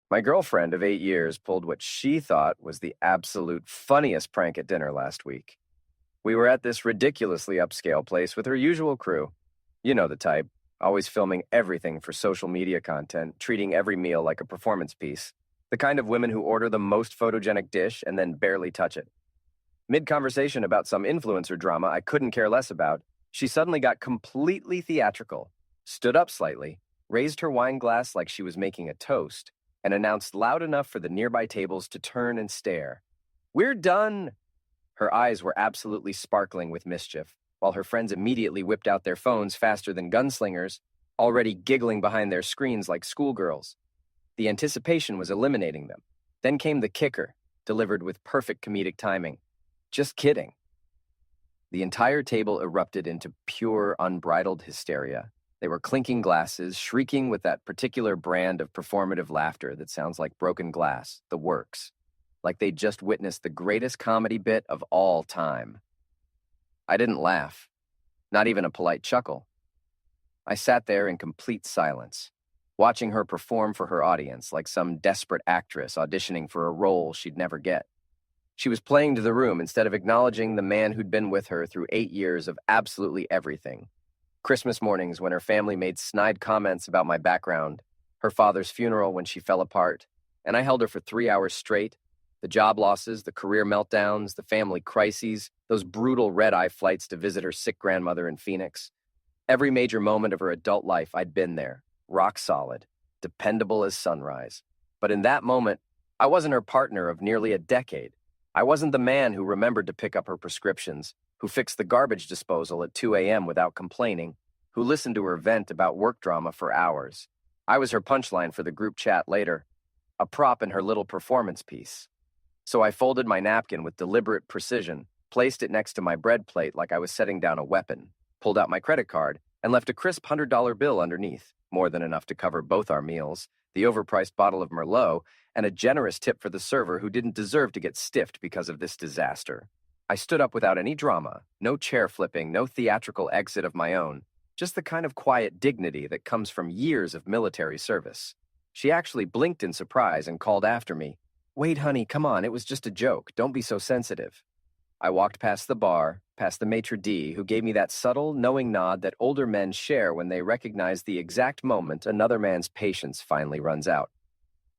My girlfriend of 8 years pulled what she thought was the absolute funniest prank at dinner last week. We were at this ridiculously upscale place with her usual crew. You know the type, always filming everything for social media content, treating every meal like a performance piece. The kind of women who order the most photogenic dish and then barely touch it. Mid conversation about some influencer drama I couldn't care less about, she suddenly got completely theatrical, stood up slightly, raised her wine glass like she was making a toast, and announced loud enough for the nearby tables to turn and stare. "We're done!" Her eyes were absolutely sparkling with mischief, while her friends immediately whipped out their phones faster than gunslingers, already giggling behind their screens like schoolgirls. The anticipation was eliminating them. Then came the kicker, delivered with perfect comedic timing. Just kidding. The entire table erupted into pure, unbridled hysteria. They were clinking glasses, shrieking with that particular brand of performative laughter that sounds like broken glass, the works, like they'd just witnessed the greatest comedy bit of all time. I didn't laugh, not even a polite chuckle. I sat there in complete silence, watching her perform for her audience like some desperate actress auditioning for a role she'd never get. She was playing to the room instead of acknowledging the man who'd been with her through 8 years of absolutely everything. Christmas mornings when her family made snide comments about my background, her father's funeral when she fell apart, and I held her for 3 hours straight. The job losses, the career meltdowns, the family crises, those brutal red-eye flights to visit her sick grandmother in Phoenix. Every major moment of her adult life, I'd been there, rock solid, dependable as sunrise. But in that moment, I wasn't her partner of nearly a decade. I wasn't the man who remembered to pick up her prescriptions, who fixed the garbage disposal at 2 a.m. without complaining, who listened to her vent about work drama for hours. I was her punchline for the group chat later, a prop in her little performance piece. So I folded my napkin with deliberate precision, placed it next to my bread plate like I was setting down a weapon, pulled out my credit card, and left a crisp $100 bill underneath, more than enough to cover both our meals, the overpriced bottle of Merlot, and a generous tip for the server who didn't deserve to get stiffed because of this disaster. I stood up without any drama, no chair flipping, no theatrical exit of my own, just the kind of quiet dignity that comes from years of military service. She actually blinked in surprise and called after me, "Wait, honey, come on, it was just a joke. Don't be so sensitive." I walked past the bar, past the maitre d', who gave me that subtle, knowing nod that older men share when they recognize the exact moment another man's patience finally runs out.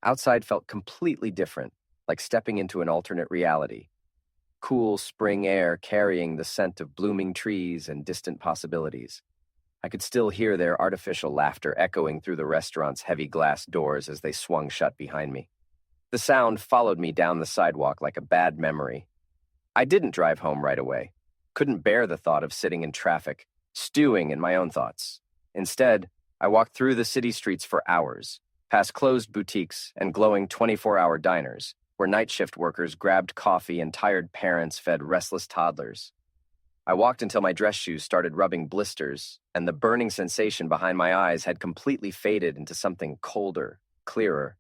Outside felt completely different, like stepping into an alternate reality. Cool spring air carrying the scent of blooming trees and distant possibilities. I could still hear their artificial laughter echoing through the restaurant's heavy glass doors as they swung shut behind me. The sound followed me down the sidewalk like a bad memory. I didn't drive home right away. Couldn't bear the thought of sitting in traffic, stewing in my own thoughts. Instead, I walked through the city streets for hours, past closed boutiques and glowing 24-hour diners, where night shift workers grabbed coffee and tired parents fed restless toddlers. I walked until my dress shoes started rubbing blisters, and the burning sensation behind my eyes had completely faded into something colder, clearer.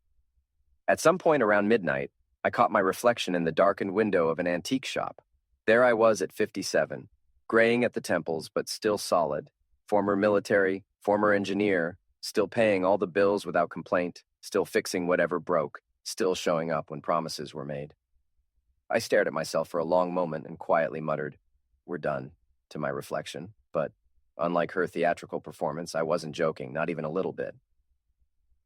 At some point around midnight, I caught my reflection in the darkened window of an antique shop. There I was at 57, graying at the temples but still solid, former military, former engineer, still paying all the bills without complaint, still fixing whatever broke, still showing up when promises were made. I stared at myself for a long moment and quietly muttered, "We're done," to my reflection, but unlike her theatrical performance, I wasn't joking, not even a little bit.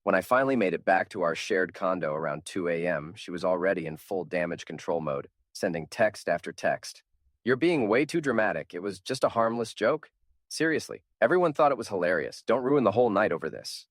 When I finally made it back to our shared condo around 2 a.m., she was already in full damage control mode, sending text after text. "You're being way too dramatic. It was just a harmless joke. Seriously, everyone thought it was hilarious. Don't ruin the whole night over this."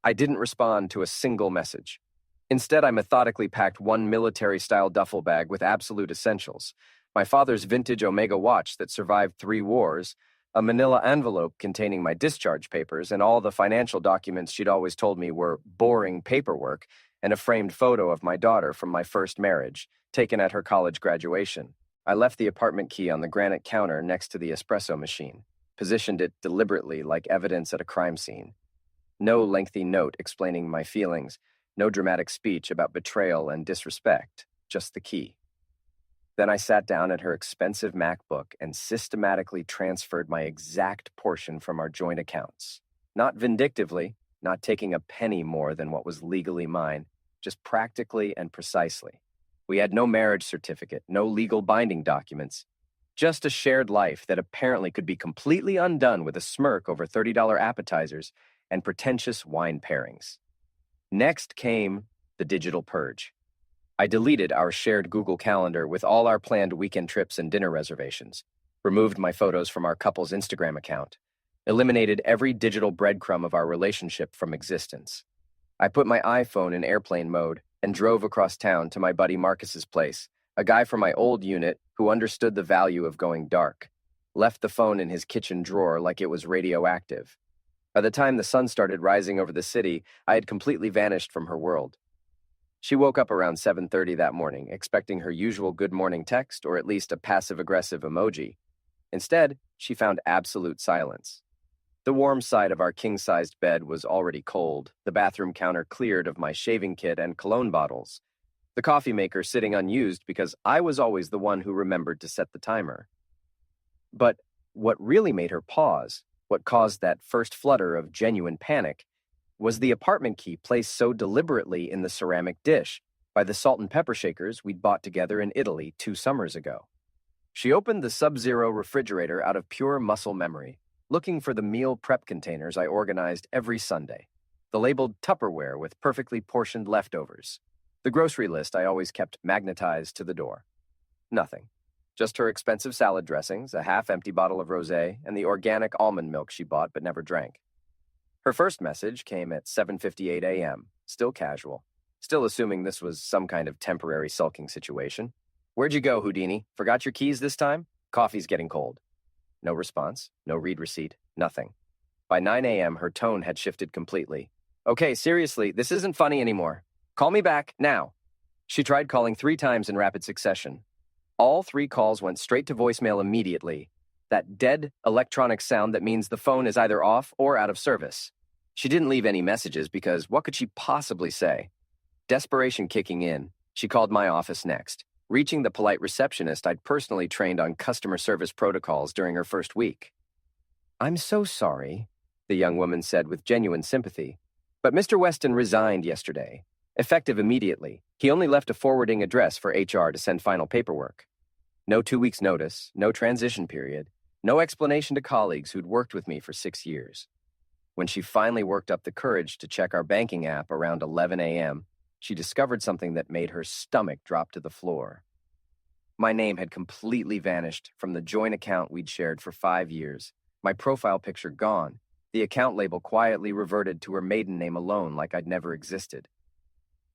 I didn't respond to a single message. Instead, I methodically packed one military-style duffel bag with absolute essentials: my father's vintage Omega watch that survived 3 wars, a manila envelope containing my discharge papers and all the financial documents she'd always told me were boring paperwork, and a framed photo of my daughter from my first marriage, taken at her college graduation. I left the apartment key on the granite counter next to the espresso machine, positioned it deliberately like evidence at a crime scene. No lengthy note explaining my feelings, no dramatic speech about betrayal and disrespect, just the key. Then I sat down at her expensive MacBook and systematically transferred my exact portion from our joint accounts. Not vindictively, not taking a penny more than what was legally mine, just practically and precisely. We had no marriage certificate, no legal binding documents, just a shared life that apparently could be completely undone with a smirk over $30 appetizers and pretentious wine pairings. Next came the digital purge. I deleted our shared Google Calendar with all our planned weekend trips and dinner reservations, removed my photos from our couple's Instagram account, eliminated every digital breadcrumb of our relationship from existence. I put my iPhone in airplane mode and drove across town to my buddy Marcus's place, a guy from my old unit who understood the value of going dark, left the phone in his kitchen drawer like it was radioactive. By the time the sun started rising over the city, I had completely vanished from her world. She woke up around 7:30 that morning, expecting her usual good morning text or at least a passive-aggressive emoji. Instead, she found absolute silence. The warm side of our king-sized bed was already cold, the bathroom counter cleared of my shaving kit and cologne bottles, the coffee maker sitting unused because I was always the one who remembered to set the timer. But what really made her pause, what caused that first flutter of genuine panic, was the apartment key placed so deliberately in the ceramic dish by the salt and pepper shakers we'd bought together in Italy 2 summers ago. She opened the Sub-Zero refrigerator out of pure muscle memory, looking for the meal prep containers I organized every Sunday, the labeled Tupperware with perfectly portioned leftovers, the grocery list I always kept magnetized to the door. Nothing. Just her expensive salad dressings, a half-empty bottle of rosé, and the organic almond milk she bought but never drank. Her first message came at 7:58 a.m., still casual, still assuming this was some kind of temporary sulking situation. "Where'd you go, Houdini? Forgot your keys this time? Coffee's getting cold." No response, no read receipt, nothing. By 9 a.m., her tone had shifted completely. "Okay, seriously, this isn't funny anymore. Call me back, now." She tried calling 3 times in rapid succession. All 3 calls went straight to voicemail immediately, that dead electronic sound that means the phone is either off or out of service. She didn't leave any messages because what could she possibly say? Desperation kicking in, she called my office next, reaching the polite receptionist I'd personally trained on customer service protocols during her first week. "I'm so sorry," the young woman said with genuine sympathy, "but Mr. Weston resigned yesterday. Effective immediately. He only left a forwarding address for HR to send final paperwork. No 2 weeks' notice, no transition period, no explanation to colleagues who'd worked with me for 6 years." When she finally worked up the courage to check our banking app around 11 a.m., she discovered something that made her stomach drop to the floor. My name had completely vanished from the joint account we'd shared for 5 years, my profile picture gone, the account label quietly reverted to her maiden name alone like I'd never existed.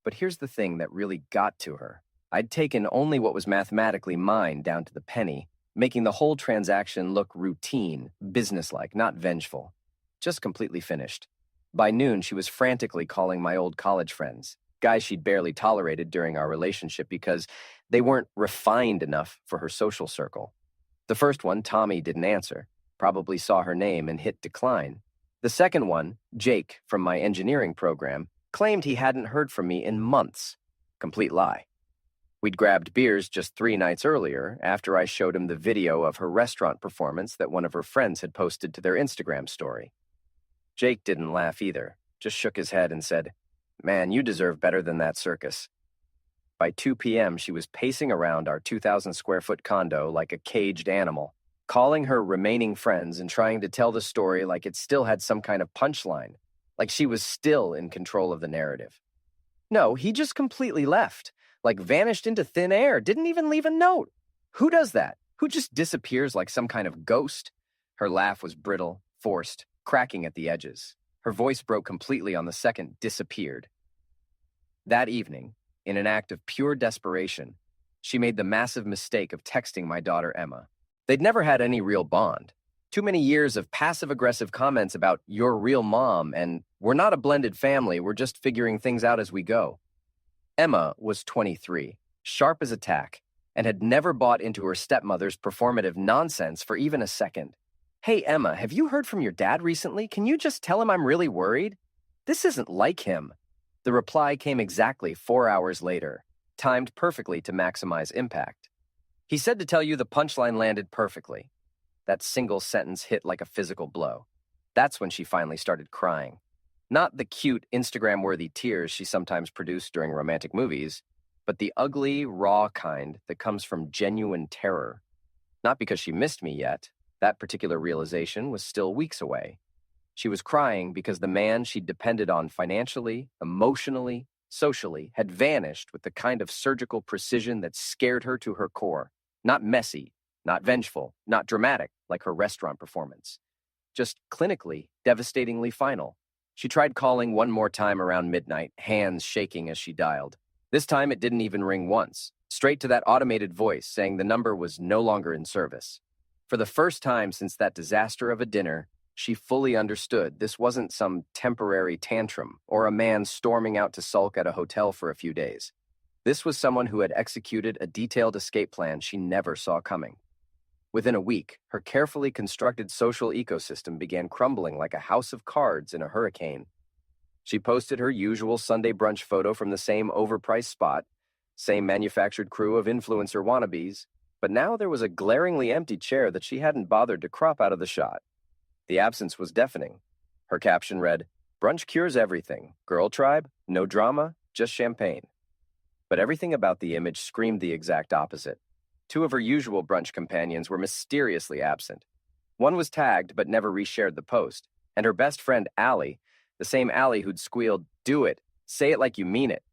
But here's the thing that really got to her. I'd taken only what was mathematically mine down to the penny, making the whole transaction look routine, businesslike, not vengeful. Just completely finished. By noon, she was frantically calling my old college friends, guys she'd barely tolerated during our relationship because they weren't refined enough for her social circle. The first one, Tommy, didn't answer, probably saw her name and hit decline. The second one, Jake, from my engineering program, claimed he hadn't heard from me in months. Complete lie. We'd grabbed beers just 3 nights earlier after I showed him the video of her restaurant performance that one of her friends had posted to their Instagram story. Jake didn't laugh either, just shook his head and said, "Man, you deserve better than that circus." By 2 p.m., she was pacing around our 2,000-square-foot condo like a caged animal, calling her remaining friends and trying to tell the story like it still had some kind of punchline, like she was still in control of the narrative. No, he just completely left, like vanished into thin air, didn't even leave a note. Who does that? Who just disappears like some kind of ghost? Her laugh was brittle, forced, cracking at the edges. Her voice broke completely on the second disappeared. That evening, in an act of pure desperation, she made the massive mistake of texting my daughter Emma. They'd never had any real bond. Too many years of passive-aggressive comments about "your real mom" and "we're not a blended family, we're just figuring things out as we go." Emma was 23, sharp as a tack, and had never bought into her stepmother's performative nonsense for even a second. "Hey, Emma, have you heard from your dad recently? Can you just tell him I'm really worried? This isn't like him." The reply came exactly 4 hours later, timed perfectly to maximize impact. "He said to tell you the punchline landed perfectly." That single sentence hit like a physical blow. That's when she finally started crying. Not the cute, Instagram-worthy tears she sometimes produced during romantic movies, but the ugly, raw kind that comes from genuine terror. Not because she missed me yet. That particular realization was still weeks away. She was crying because the man she'd depended on financially, emotionally, socially had vanished with the kind of surgical precision that scared her to her core. Not messy, not vengeful, not dramatic like her restaurant performance. Just clinically, devastatingly final. She tried calling one more time around midnight, hands shaking as she dialed. This time it didn't even ring once, straight to that automated voice saying the number was no longer in service. For the first time since that disaster of a dinner, she fully understood this wasn't some temporary tantrum or a man storming out to sulk at a hotel for a few days. This was someone who had executed a detailed escape plan she never saw coming. Within a week, her carefully constructed social ecosystem began crumbling like a house of cards in a hurricane. She posted her usual Sunday brunch photo from the same overpriced spot, same manufactured crew of influencer wannabes, but now there was a glaringly empty chair that she hadn't bothered to crop out of the shot. The absence was deafening. Her caption read, "Brunch cures everything. Girl tribe, no drama, just champagne." But everything about the image screamed the exact opposite. Two of her usual brunch companions were mysteriously absent. One was tagged but never reshared the post, and her best friend Allie, the same Allie who'd squealed, "Do it, say it like you mean it,"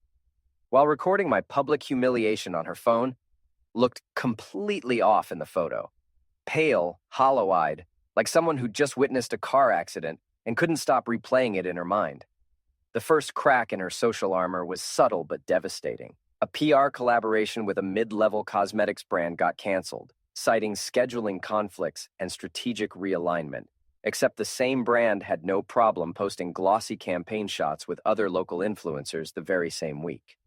while recording my public humiliation on her phone, looked completely off in the photo. Pale, hollow-eyed, like someone who'd just witnessed a car accident and couldn't stop replaying it in her mind. The first crack in her social armor was subtle but devastating. A PR collaboration with a mid-level cosmetics brand got canceled, citing scheduling conflicts and strategic realignment, except the same brand had no problem posting glossy campaign shots with other local influencers the very same week.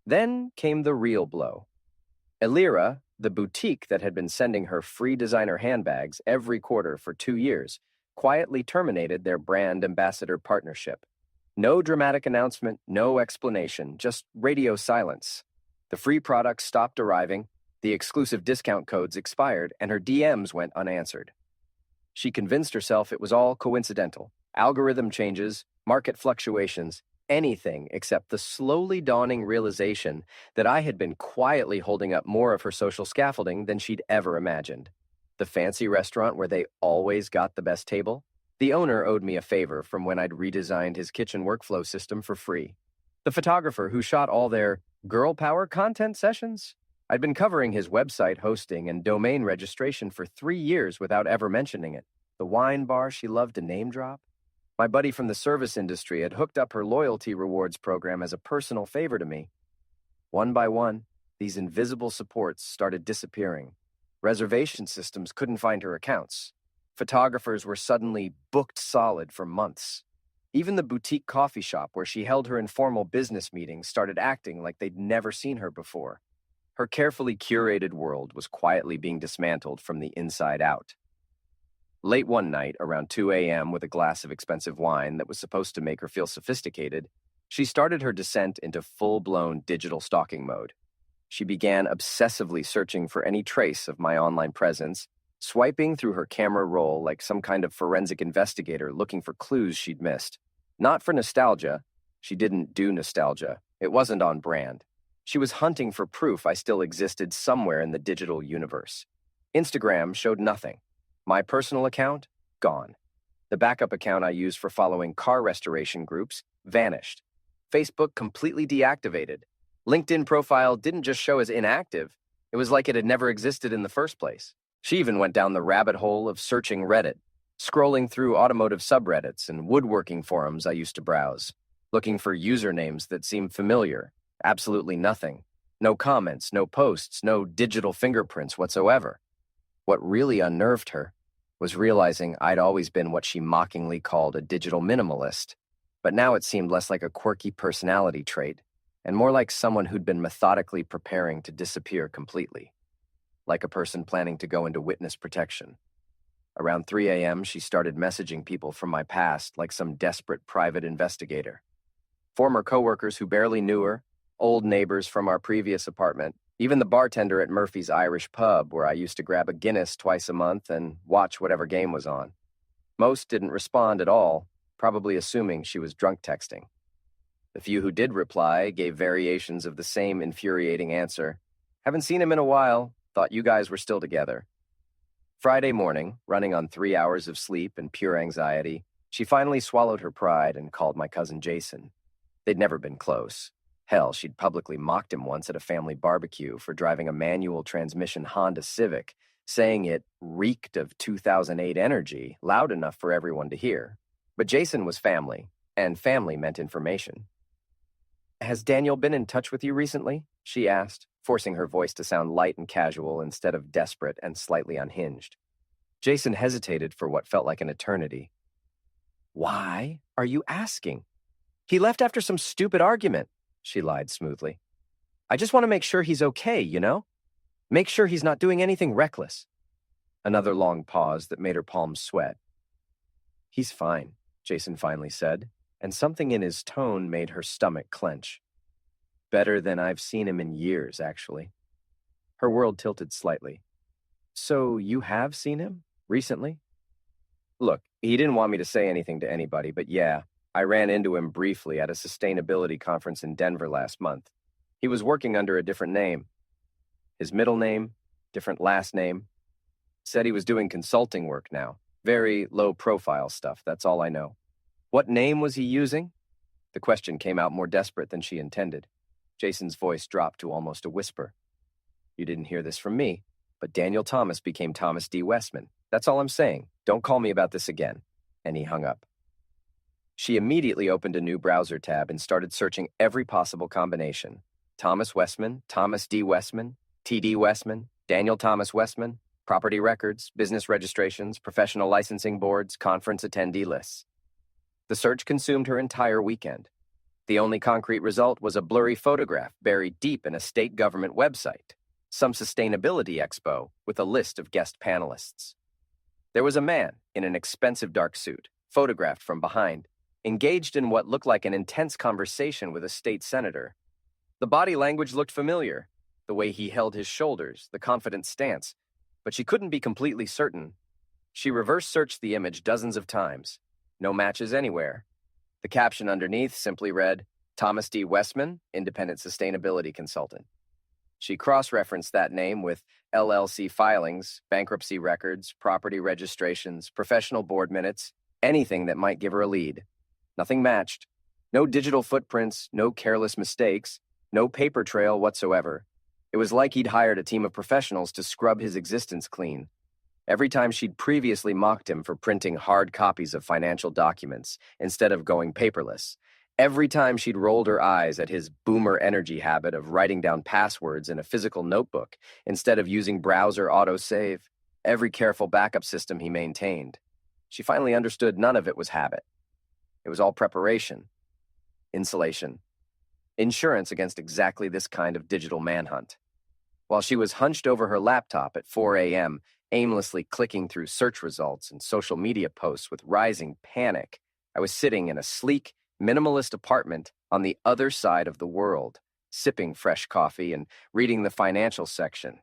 Then came the real blow. Elira, the boutique that had been sending her free designer handbags every quarter for 2 years, quietly terminated their brand ambassador partnership. No dramatic announcement, no explanation, just radio silence. The free products stopped arriving, the exclusive discount codes expired, and her DMs went unanswered. She convinced herself it was all coincidental. Algorithm changes, market fluctuations, anything except the slowly dawning realization that I had been quietly holding up more of her social scaffolding than she'd ever imagined. The fancy restaurant where they always got the best table? The owner owed me a favor from when I'd redesigned his kitchen workflow system for free. The photographer who shot all their girl power content sessions? I'd been covering his website hosting and domain registration for 3 years without ever mentioning it. The wine bar she loved to name drop? My buddy from the service industry had hooked up her loyalty rewards program as a personal favor to me. One by one, these invisible supports started disappearing. Reservation systems couldn't find her accounts. Photographers were suddenly booked solid for months. Even the boutique coffee shop where she held her informal business meetings started acting like they'd never seen her before. Her carefully curated world was quietly being dismantled from the inside out. Late one night, around 2 a.m., with a glass of expensive wine that was supposed to make her feel sophisticated, she started her descent into full-blown digital stalking mode. She began obsessively searching for any trace of my online presence, swiping through her camera roll like some kind of forensic investigator looking for clues she'd missed. Not for nostalgia. She didn't do nostalgia. It wasn't on brand. She was hunting for proof I still existed somewhere in the digital universe. Instagram showed nothing. My personal account? Gone. The backup account I used for following car restoration groups vanished. Facebook completely deactivated. LinkedIn profile didn't just show as inactive. It was like it had never existed in the first place. She even went down the rabbit hole of searching Reddit, scrolling through automotive subreddits and woodworking forums I used to browse, looking for usernames that seemed familiar. Absolutely nothing. No comments, no posts, no digital fingerprints whatsoever. What really unnerved her was realizing I'd always been what she mockingly called a digital minimalist, but now it seemed less like a quirky personality trait and more like someone who'd been methodically preparing to disappear completely. Like a person planning to go into witness protection. Around 3 a.m., she started messaging people from my past like some desperate private investigator. Former coworkers who barely knew her, old neighbors from our previous apartment, even the bartender at Murphy's Irish pub where I used to grab a Guinness twice a month and watch whatever game was on. Most didn't respond at all, probably assuming she was drunk texting. The few who did reply gave variations of the same infuriating answer. Haven't seen him in a while, thought you guys were still together. Friday morning, running on 3 hours of sleep and pure anxiety, she finally swallowed her pride and called my cousin Jason. They'd never been close. Hell, she'd publicly mocked him once at a family barbecue for driving a manual transmission Honda Civic, saying it reeked of 2008 energy, loud enough for everyone to hear. But Jason was family, and family meant information. Has Daniel been in touch with you recently? She asked, forcing her voice to sound light and casual instead of desperate and slightly unhinged. Jason hesitated for what felt like an eternity. Why are you asking? He left after some stupid argument, she lied smoothly. I just want to make sure he's okay, you know? Make sure he's not doing anything reckless. Another long pause that made her palms sweat. He's fine, Jason finally said, and something in his tone made her stomach clench. Better than I've seen him in years, actually. Her world tilted slightly. So you have seen him? Recently? Look, he didn't want me to say anything to anybody, but yeah, I ran into him briefly at a sustainability conference in Denver last month. He was working under a different name. His middle name, different last name. Said he was doing consulting work now. Very low-profile stuff, that's all I know. What name was he using? The question came out more desperate than she intended. Jason's voice dropped to almost a whisper. You didn't hear this from me, but Daniel Thomas became Thomas D. Westman. That's all I'm saying. Don't call me about this again. And he hung up. She immediately opened a new browser tab and started searching every possible combination. Thomas Westman, Thomas D. Westman, T.D. Westman, Daniel Thomas Westman, property records, business registrations, professional licensing boards, conference attendee lists. The search consumed her entire weekend. The only concrete result was a blurry photograph buried deep in a state government website, some sustainability expo with a list of guest panelists. There was a man in an expensive dark suit, photographed from behind, engaged in what looked like an intense conversation with a state senator. The body language looked familiar, the way he held his shoulders, the confident stance, but she couldn't be completely certain. She reverse searched the image dozens of times. No matches anywhere. The caption underneath simply read, Thomas D. Westman, Independent Sustainability Consultant. She cross-referenced that name with LLC filings, bankruptcy records, property registrations, professional board minutes, anything that might give her a lead. Nothing matched. No digital footprints, no careless mistakes, no paper trail whatsoever. It was like he'd hired a team of professionals to scrub his existence clean. Every time she'd previously mocked him for printing hard copies of financial documents instead of going paperless, every time she'd rolled her eyes at his boomer energy habit of writing down passwords in a physical notebook instead of using browser autosave, every careful backup system he maintained, she finally understood none of it was habit. It was all preparation, insulation, insurance against exactly this kind of digital manhunt. While she was hunched over her laptop at 4 a.m., aimlessly clicking through search results and social media posts with rising panic, I was sitting in a sleek, minimalist apartment on the other side of the world, sipping fresh coffee and reading the financial section.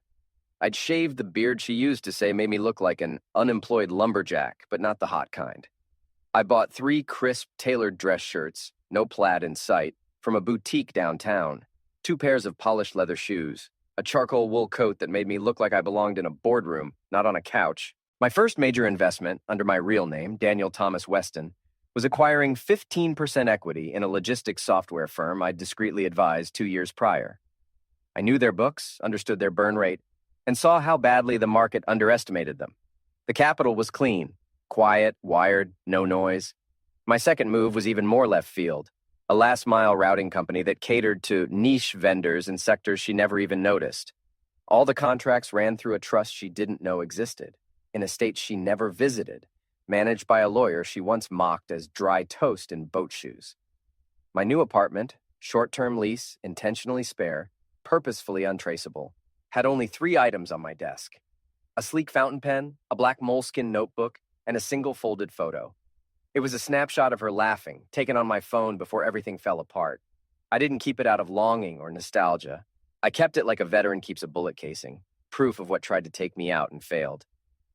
I'd shaved the beard she used to say made me look like an unemployed lumberjack, but not the hot kind. I bought 3 crisp, tailored dress shirts, no plaid in sight, from a boutique downtown, 2 pairs of polished leather shoes, a charcoal wool coat that made me look like I belonged in a boardroom, not on a couch. My first major investment, under my real name, Daniel Thomas Weston, was acquiring 15% equity in a logistics software firm I'd discreetly advised 2 years prior. I knew their books, understood their burn rate, and saw how badly the market underestimated them. The capital was clean, quiet, wired, no noise. My second move was even more left field, a last-mile routing company that catered to niche vendors in sectors she never even noticed. All the contracts ran through a trust she didn't know existed, in a state she never visited, managed by a lawyer she once mocked as dry toast in boat shoes. My new apartment, short-term lease, intentionally spare, purposefully untraceable, had only 3 items on my desk: a sleek fountain pen, a black moleskin notebook, and a single folded photo. It was a snapshot of her laughing, taken on my phone before everything fell apart. I didn't keep it out of longing or nostalgia. I kept it like a veteran keeps a bullet casing, proof of what tried to take me out and failed.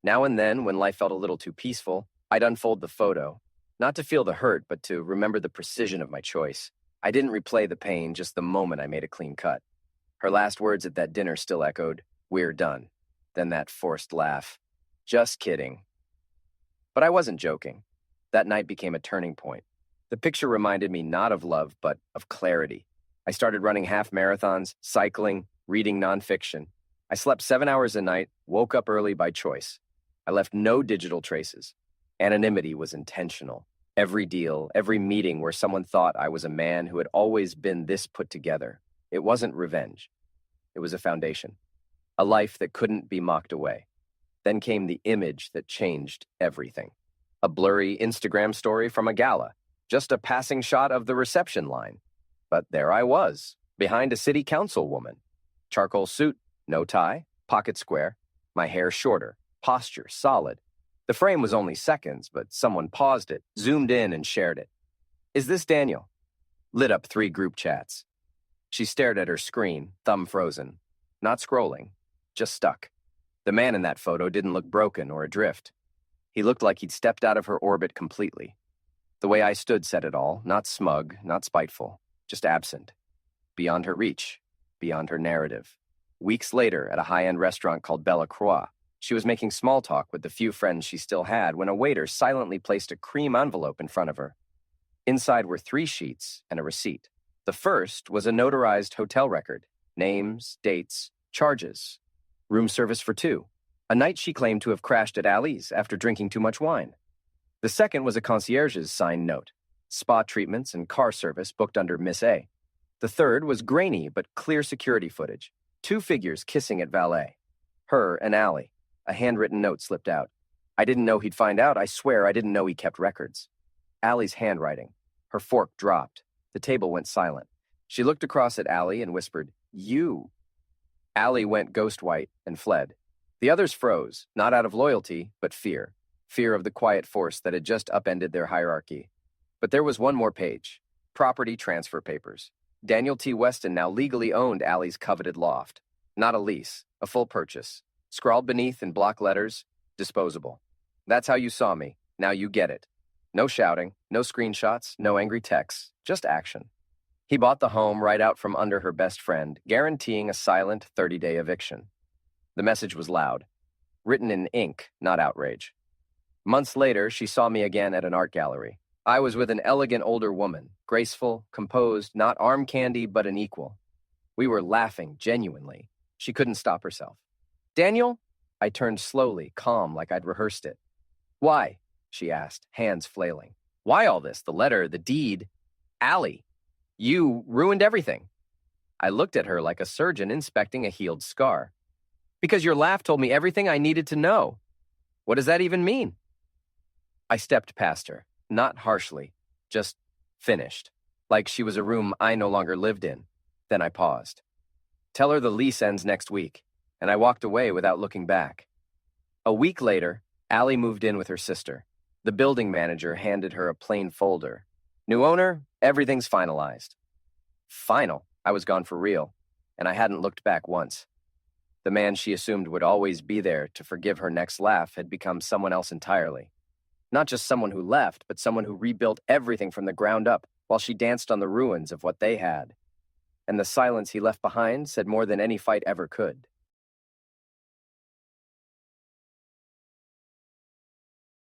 Now and then, when life felt a little too peaceful, I'd unfold the photo, Not to feel the hurt, but to remember the precision of my choice. I didn't replay the pain, just the moment I made a clean cut. Her last words at that dinner still echoed, "We're done." Then that forced laugh. Just kidding. But I wasn't joking. That night became a turning point. The picture reminded me not of love, but of clarity. I started running half marathons, cycling, reading nonfiction. I slept 7 hours a night, woke up early by choice. I left no digital traces. Anonymity was intentional. Every deal, every meeting where someone thought I was a man who had always been this put together. It wasn't revenge. It was a foundation. A life that couldn't be mocked away. Then came the image that changed everything. A blurry Instagram story from a gala. Just a passing shot of the reception line. But there I was, behind a city councilwoman. Charcoal suit, no tie, pocket square, my hair shorter, posture solid. The frame was only seconds, but someone paused it, zoomed in, and shared it. "Is this Daniel?" Lit up 3 group chats. She stared at her screen, thumb frozen. Not scrolling, just stuck. The man in that photo didn't look broken or adrift. He looked like he'd stepped out of her orbit completely. The way I stood said it all, not smug, not spiteful, just absent. Beyond her reach, beyond her narrative. Weeks later, at a high-end restaurant called Bella Croix, she was making small talk with the few friends she still had when a waiter silently placed a cream envelope in front of her. Inside were 3 sheets and a receipt. The first was a notarized hotel record, names, dates, charges, room service for 2, a night she claimed to have crashed at Ali's after drinking too much wine. The second was a concierge's signed note, spa treatments and car service booked under Miss A. The third was grainy but clear security footage, 2 figures kissing at valet. Her and Ali. A handwritten note slipped out. "I didn't know he'd find out. I swear I didn't know he kept records." Allie's handwriting. Her fork dropped. The table went silent. She looked across at Allie and whispered, "You." Allie went ghost white and fled. The others froze, not out of loyalty, but fear. Fear of the quiet force that had just upended their hierarchy. But there was one more page. Property transfer papers. Daniel T. Weston now legally owned Allie's coveted loft. Not a lease, a full purchase. Scrawled beneath in block letters, disposable. "That's how you saw me. Now you get it." No shouting, no screenshots, no angry texts, just action. He bought the home right out from under her best friend, guaranteeing a silent 30-day eviction. The message was loud, written in ink, not outrage. Months later, she saw me again at an art gallery. I was with an elegant older woman, graceful, composed, not arm candy, but an equal. We were laughing genuinely. She couldn't stop herself. "Daniel?" I turned slowly, calm, like I'd rehearsed it. "Why?" she asked, hands flailing. "Why all this? The letter, the deed. Allie, you ruined everything." I looked at her like a surgeon inspecting a healed scar. "Because your laugh told me everything I needed to know." "What does that even mean?" I stepped past her, not harshly, just finished, like she was a room I no longer lived in. Then I paused. "Tell her the lease ends next week." And I walked away without looking back. A week later, Allie moved in with her sister. The building manager handed her a plain folder. "New owner, everything's finalized." Final. I was gone for real, and I hadn't looked back once. The man she assumed would always be there to forgive her next laugh had become someone else entirely. Not just someone who left, but someone who rebuilt everything from the ground up while she danced on the ruins of what they had. And the silence he left behind said more than any fight ever could.